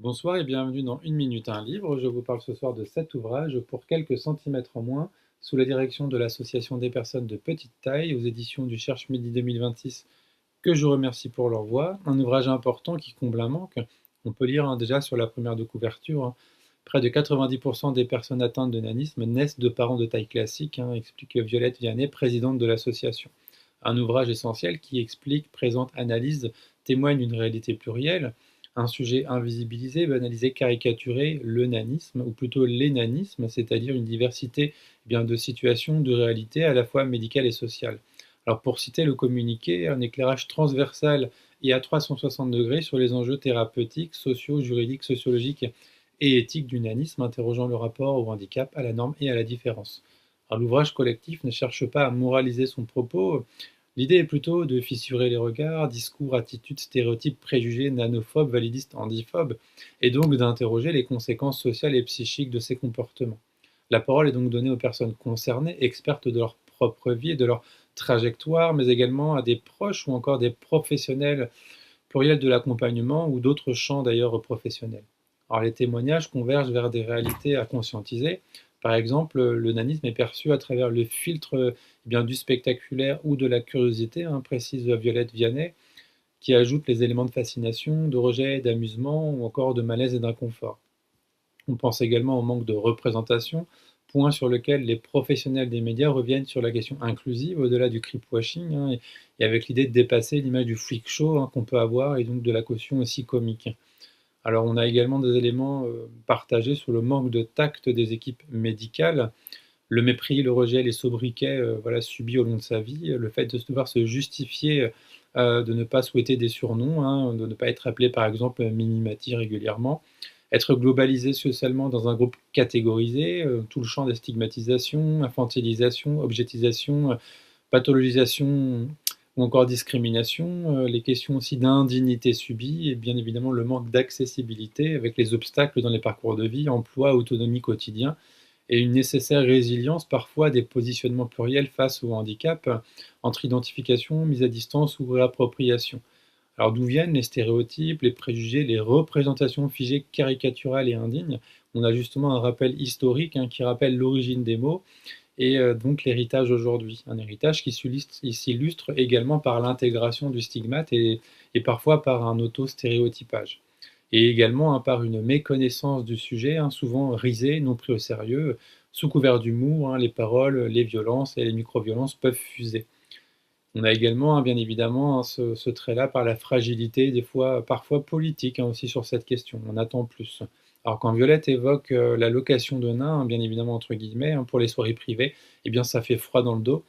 Bonsoir et bienvenue dans Une minute un livre. Je vous parle ce soir de cet ouvrage pour quelques centimètres en moins, sous la direction de l'Association des personnes de petite taille aux éditions du Cherche Midi 2026, que je remercie pour leur voix. Un ouvrage important qui comble un manque. On peut lire déjà sur la première de couverture, près de 90% des personnes atteintes de nanisme naissent de parents de taille classique, explique Violette Vianney, présidente de l'association. Un ouvrage essentiel qui explique, présente, analyse, témoigne d'une réalité plurielle, un sujet invisibilisé, banalisé, caricaturé, le nanisme, ou plutôt l'énanisme, c'est-à-dire une diversité de situations, de réalités à la fois médicales et sociales. Alors pour citer le communiqué, un éclairage transversal et à 360 degrés sur les enjeux thérapeutiques, sociaux, juridiques, sociologiques et éthiques du nanisme, interrogeant le rapport au handicap, à la norme et à la différence. Alors l'ouvrage collectif ne cherche pas à moraliser son propos, l'idée est plutôt de fissurer les regards, discours, attitudes, stéréotypes, préjugés, nanophobes, validistes, handiphobes, et donc d'interroger les conséquences sociales et psychiques de ces comportements. La parole est donc donnée aux personnes concernées, expertes de leur propre vie et de leur trajectoire, mais également à des proches ou encore des professionnels pluriels de l'accompagnement ou d'autres champs d'ailleurs professionnels. Alors les témoignages convergent vers des réalités à conscientiser. Par exemple, le nanisme est perçu à travers le filtre du spectaculaire ou de la curiosité, précise Violette Vianney, qui ajoute les éléments de fascination, de rejet, d'amusement ou encore de malaise et d'inconfort. On pense également au manque de représentation, point sur lequel les professionnels des médias reviennent sur la question inclusive au-delà du creepwashing, et avec l'idée de dépasser l'image du freak show qu'on peut avoir et donc de la caution aussi comique. Alors on a également des éléments partagés sur le manque de tact des équipes médicales, le mépris, le rejet, les sobriquets subis au long de sa vie, le fait de devoir se justifier, de ne pas souhaiter des surnoms, de ne pas être appelé par exemple Minimati régulièrement, être globalisé socialement dans un groupe catégorisé, tout le champ des stigmatisations, infantilisation, objetisation, pathologisation ou encore discrimination, les questions aussi d'indignité subie et bien évidemment le manque d'accessibilité avec les obstacles dans les parcours de vie, emploi, autonomie quotidien et une nécessaire résilience parfois des positionnements pluriels face au handicap, entre identification, mise à distance ou réappropriation. Alors d'où viennent les stéréotypes, les préjugés, les représentations figées, caricaturales et indignes? On a justement un rappel historique qui rappelle l'origine des mots et donc l'héritage aujourd'hui. Un héritage qui s'illustre également par l'intégration du stigmate et parfois par un auto-stéréotypage. Et également par une méconnaissance du sujet, souvent risé, non pris au sérieux. Sous couvert d'humour, les paroles, les violences et les micro-violences peuvent fuser. On a également, bien évidemment, ce trait-là par la fragilité, des fois, parfois politique, aussi sur cette question. On attend plus. Alors quand Violette évoque la location de nains, bien évidemment entre guillemets, pour les soirées privées, eh bien ça fait froid dans le dos.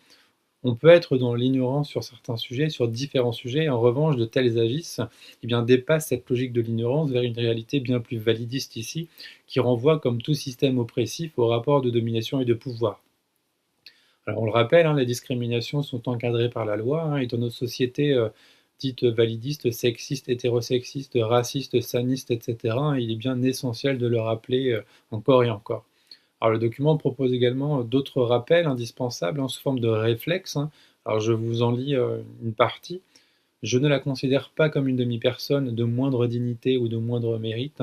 On peut être dans l'ignorance sur certains sujets, sur différents sujets. En revanche, de tels agisses dépassent cette logique de l'ignorance vers une réalité bien plus validiste ici, qui renvoie, comme tout système oppressif, au rapport de domination et de pouvoir. Alors on le rappelle, les discriminations sont encadrées par la loi, et dans nos sociétés dites validistes, sexistes, hétérosexistes, racistes, sanistes, etc., il est bien essentiel de le rappeler encore et encore. Alors le document propose également d'autres rappels indispensables sous forme de réflexes. Alors je vous en lis une partie. Je ne la considère pas comme une demi-personne de moindre dignité ou de moindre mérite.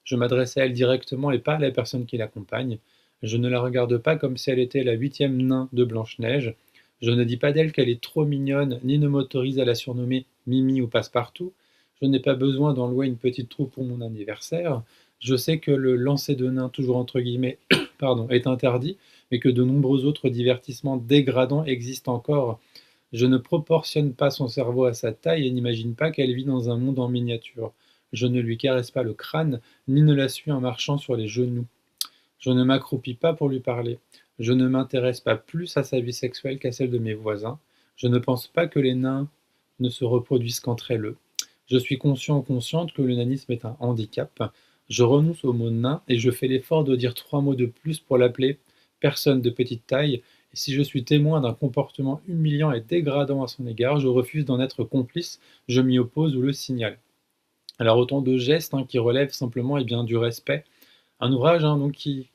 Je m'adresse à elle directement et pas à la personne qui l'accompagne. Je ne la regarde pas comme si elle était la 8e nain de Blanche-Neige. Je ne dis pas d'elle qu'elle est trop mignonne, ni ne m'autorise à la surnommer Mimi ou Passepartout. Je n'ai pas besoin d'en louer une petite troupe pour mon anniversaire. Je sais que le lancer de nains, toujours entre guillemets, pardon, est interdit, mais que de nombreux autres divertissements dégradants existent encore. Je ne proportionne pas son cerveau à sa taille et n'imagine pas qu'elle vit dans un monde en miniature. Je ne lui caresse pas le crâne, ni ne la suis en marchant sur les genoux. Je ne m'accroupis pas pour lui parler. Je ne m'intéresse pas plus à sa vie sexuelle qu'à celle de mes voisins. Je ne pense pas que les nains ne se reproduisent qu'entre elles. Je suis conscient ou consciente que le nanisme est un handicap. Je renonce au mot nain et je fais l'effort de dire 3 mots de plus pour l'appeler personne de petite taille. Et si je suis témoin d'un comportement humiliant et dégradant à son égard, je refuse d'en être complice, je m'y oppose ou le signale. Alors autant de gestes qui relèvent simplement du respect. Un ouvrage donc qui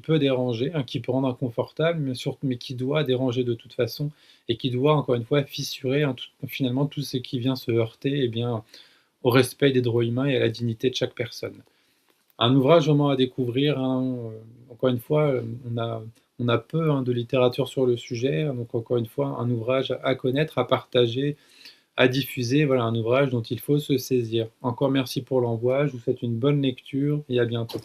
peut déranger, qui peut rendre inconfortable, mais qui doit déranger de toute façon et qui doit encore une fois fissurer finalement tout ce qui vient se heurter au respect des droits humains et à la dignité de chaque personne. Un ouvrage vraiment à découvrir, hein, encore une fois, on a peu, hein, de littérature sur le sujet, donc encore une fois, un ouvrage à connaître, à partager, à diffuser, voilà, un ouvrage dont il faut se saisir. Encore merci pour l'envoi, je vous souhaite une bonne lecture et à bientôt.